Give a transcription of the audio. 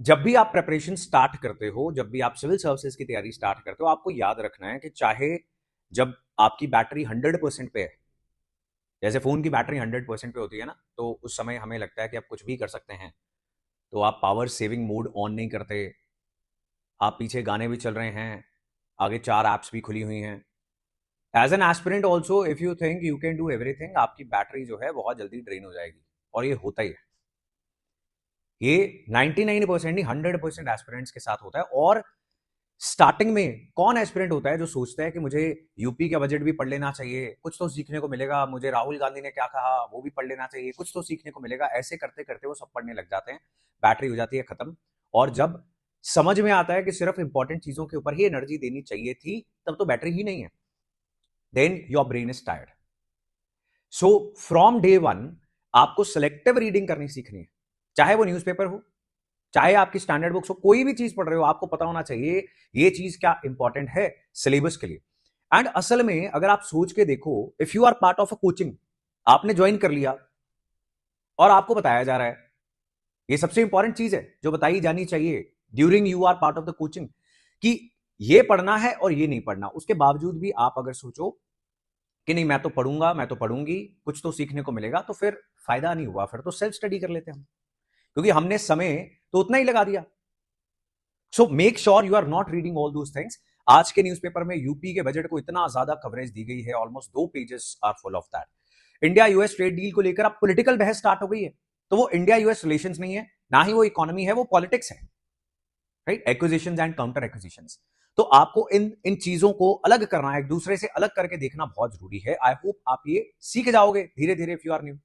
जब भी आप प्रिपरेशन स्टार्ट करते हो, जब भी आप सिविल सर्विसेज की तैयारी स्टार्ट करते हो, आपको याद रखना है कि चाहे जब आपकी बैटरी 100% पे है, जैसे फोन की बैटरी 100% पे होती है ना, तो उस समय हमें लगता है कि आप कुछ भी कर सकते हैं, तो आप पावर सेविंग मोड ऑन नहीं करते, आप पीछे गाने भी चल रहे हैं, आगे 4 ऐप्स भी खुली हुई हैं। As an aspirant also if you think you can do everything, आपकी बैटरी जो है बहुत जल्दी ड्रेन हो जाएगी। और ये होता ही है, ये 99% नहीं 100% एस्पिरेंट्स के साथ होता है। और स्टार्टिंग में कौन एस्पिरेंट होता है जो सोचता है कि मुझे यूपी का बजट भी पढ़ लेना चाहिए, कुछ तो सीखने को मिलेगा, मुझे राहुल गांधी ने क्या कहा वो भी पढ़ लेना चाहिए, कुछ तो सीखने को मिलेगा। ऐसे करते करते वो सब पढ़ने लग जाते हैं, बैटरी हो जाती है खत्म। और जब समझ में आता है कि सिर्फ इंपॉर्टेंट चीजों के ऊपर ही एनर्जी देनी चाहिए थी, तब तो बैटरी ही नहीं है, then your brain is tired. So from day one आपको सिलेक्टिव रीडिंग करनी सीखनी है, चाहे वो न्यूज़पेपर हो, चाहे आपकी स्टैंडर्ड बुक्स हो, कोई भी चीज पढ़ रहे हो, आपको पता होना चाहिए ये चीज क्या इंपॉर्टेंट है सिलेबस के लिए। एंड असल में अगर आप सोच के देखो, if you are part of a coaching, आपने ज्वाइन कर लिया और आपको बताया जा रहा है, ये सबसे इंपॉर्टेंट चीज है जो बताई जानी चाहिए during you are part of the coaching, कि ये पढ़ना है और ये नहीं पढ़ना। उसके बावजूद भी आप अगर सोचो कि नहीं मैं तो पढ़ूंगा, मैं तो पढ़ूंगी, कुछ तो सीखने को मिलेगा, तो फिर फायदा नहीं हुआ, फिर तो सेल्फ स्टडी कर लेते हैं हम, क्योंकि हमने समय तो उतना ही लगा दिया। So make sure you are not reading all those things. आज के न्यूज़पेपर में यूपी के बजट को इतना ज्यादा कवरेज दी गई है, almost 2 pages are full of that. India US trade deal को लेकर अब पॉलिटिकल बहस स्टार्ट हो गई है, तो वो इंडिया यूएस रिलेशंस नहीं है, ना ही वो इकोनॉमी है, वो पॉलिटिक्स है, right? Acquisitions and counter acquisitions. तो आपको इन इन चीजों को अलग करना है, एक दूसरे से अलग करके देखना बहुत जरूरी है। आई होप आप ये सीख जाओगे धीरे धीरे इफ यू आर न्यू।